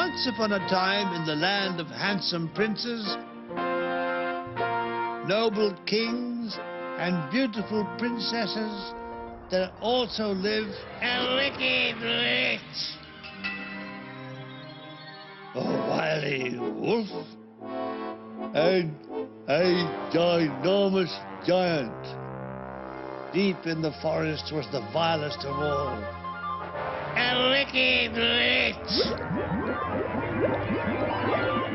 Once upon a time in the land of handsome princes, noble kings, and beautiful princesses, there also lived a wicked witch, a wily wolf, and a ginormous giant. Deep in the forest was the vilest of all, a wicked witch,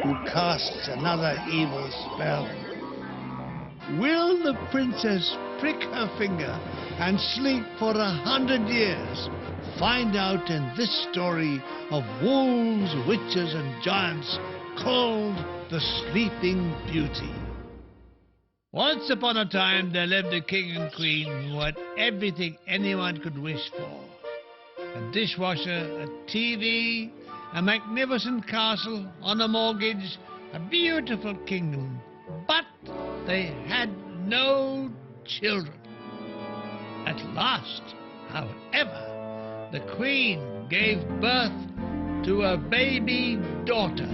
who casts another evil spell. Will the princess prick her finger and sleep for 100 years? Find out in this story of wolves, witches, and giants called The Sleeping Beauty. Once upon a time there lived a king and queen who had everything anyone could wish for. A dishwasher, a TV, a magnificent castle on a mortgage, a beautiful kingdom. But they had no children. At last, however, the queen gave birth to a baby daughter,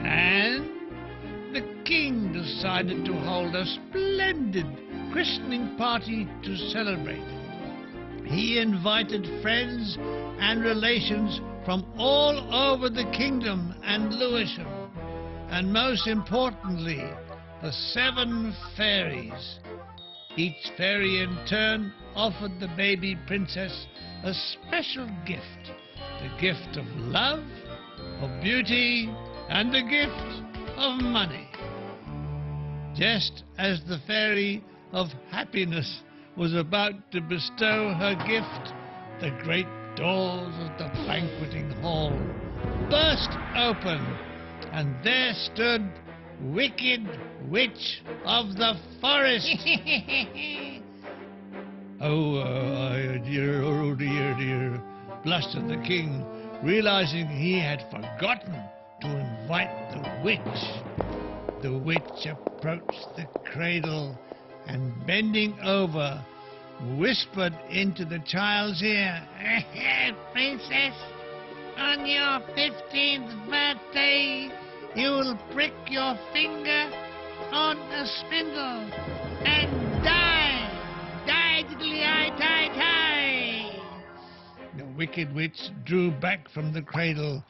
and the king decided to hold a splendid christening party to celebrate. He invited friends and relations from all over the kingdom and Lewisham, and most importantly, the 7 fairies. Each fairy in turn offered the baby princess a special gift, the gift of love, of beauty, and the gift of money. Just as the fairy of happiness was about to bestow her gift, the great doors of the banqueting hall burst open, and there stood Wicked Witch of the Forest. Oh dear, blustered the king, realizing he had forgotten to invite the witch. The witch approached the cradle and, bending over, whispered into the child's ear, "Princess, on your 15th birthday, you will prick your finger on a spindle and die. Die, diddly-eye, die. The wicked witch drew back from the cradle,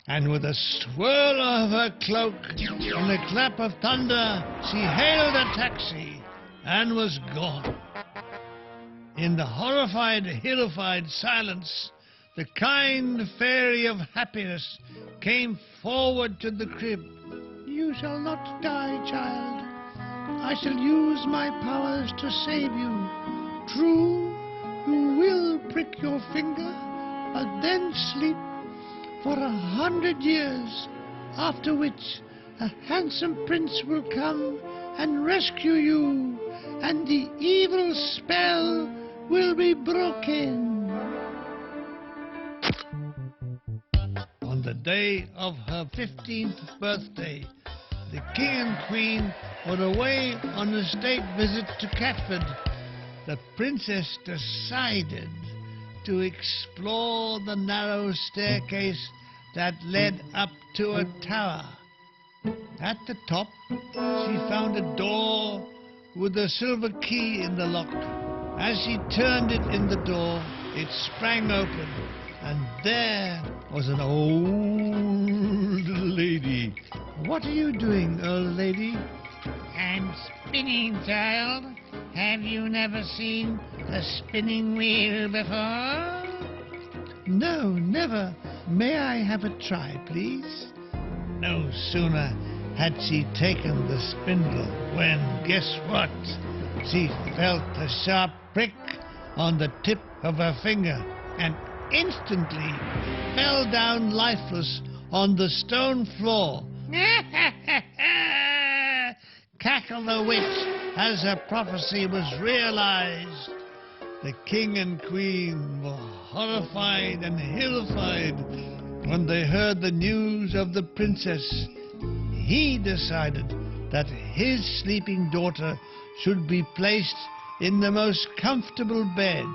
and with a swirl of her cloak and a clap of thunder, she hailed a taxi and was gone. In the horrified, hillified silence, the kind fairy of happiness came forward to the crib. "You shall not die, child. I shall use my powers to save you. True, you will prick your finger, but then sleep for 100 years, after which a handsome prince will come and rescue you, and the evil spell will be broken." On the day of her 15th birthday, the king and queen were away on a state visit to Catford. The princess decided to explore the narrow staircase that led up to a tower. At the top, she found a door with a silver key in the lock. As she turned it in the door, it sprang open, and there was an old lady. "What are you doing, old lady?" "I'm spinning, child. Have you never seen a spinning wheel before?" "No, never. May I have a try, please?" No sooner had she taken the spindle when, guess what? She felt a sharp prick on the tip of her finger and instantly fell down lifeless on the stone floor. Cackled the witch as her prophecy was realized. The king and queen were horrified and hillified when they heard the news of the princess. He decided that his sleeping daughter should be placed in the most comfortable bed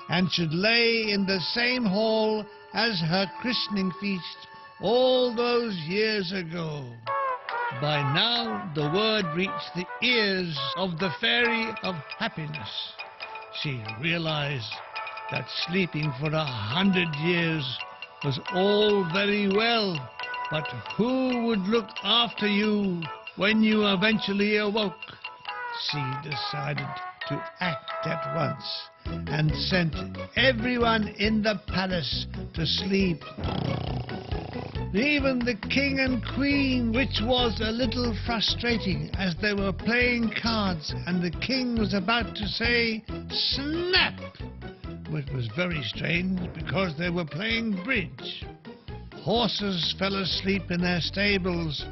and should lay in the same hall as her christening feast all those years ago. By now the word reached the ears of the Fairy of Happiness. She realized that sleeping for 100 years was all very well, but who would look after you when you eventually awoke? She decided to act at once and sent everyone in the palace to sleep. Even the king and queen, which was a little frustrating as they were playing cards and the king was about to say snap, which was very strange because they were playing bridge. Horses fell asleep in their stables.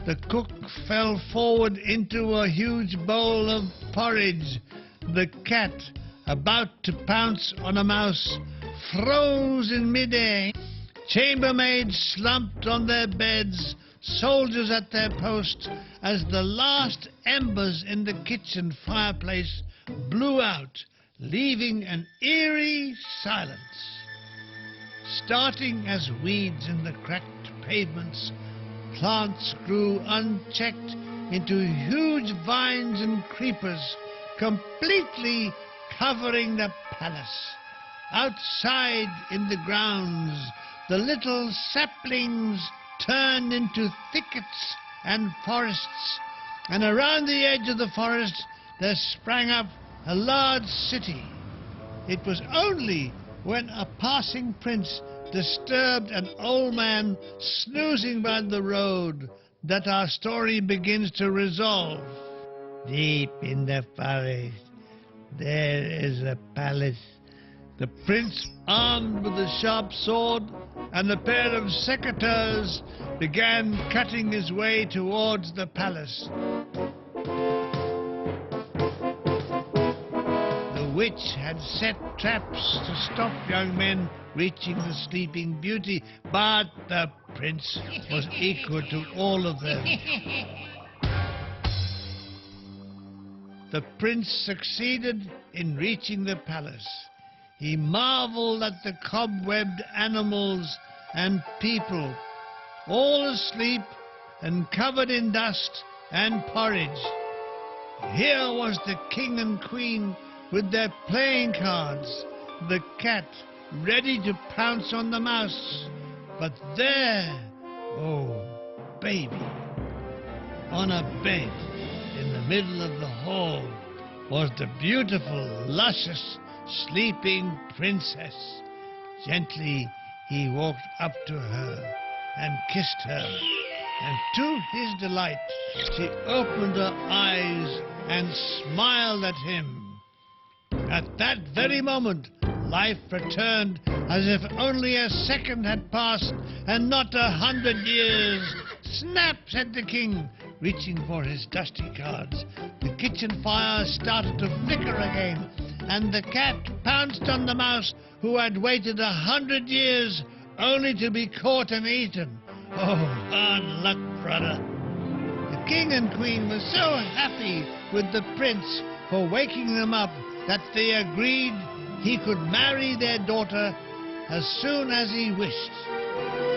The cook fell forward into a huge bowl of porridge. The cat, about to pounce on a mouse, froze in midair. Chambermaids slumped on their beds, soldiers at their post, as the last embers in the kitchen fireplace blew out, leaving an eerie silence. Starting as weeds in the cracked pavements, plants grew unchecked into huge vines and creepers, completely covering the palace. Outside in the grounds, the little saplings turned into thickets and forests, and around the edge of the forest there sprang up a large city. It was only when a passing prince disturbed an old man snoozing by the road that our story begins to resolve. Deep in the forest there is a palace. The prince, armed with a sharp sword and a pair of secateurs, began cutting his way towards the palace. The witch had set traps to stop young men reaching the Sleeping Beauty, but the prince was equal to all of them. The prince succeeded in reaching the palace. He marveled at the cobwebbed animals and people, all asleep and covered in dust and porridge. Here was the king and queen with their playing cards, the cat ready to pounce on the mouse. But there, oh baby, on a bed in the middle of the hall was the beautiful, luscious, sleeping princess. Gently he walked up to her and kissed her, and to his delight she opened her eyes and smiled at him. At that very moment life returned as if only a second had passed and not 100 years. Snap, said the king, reaching for his dusty cards. The kitchen fire started to flicker again, and the cat pounced on the mouse who had waited 100 years only to be caught and eaten. Oh, hard luck, brother. The king and queen were so happy with the prince for waking them up that they agreed he could marry their daughter as soon as he wished.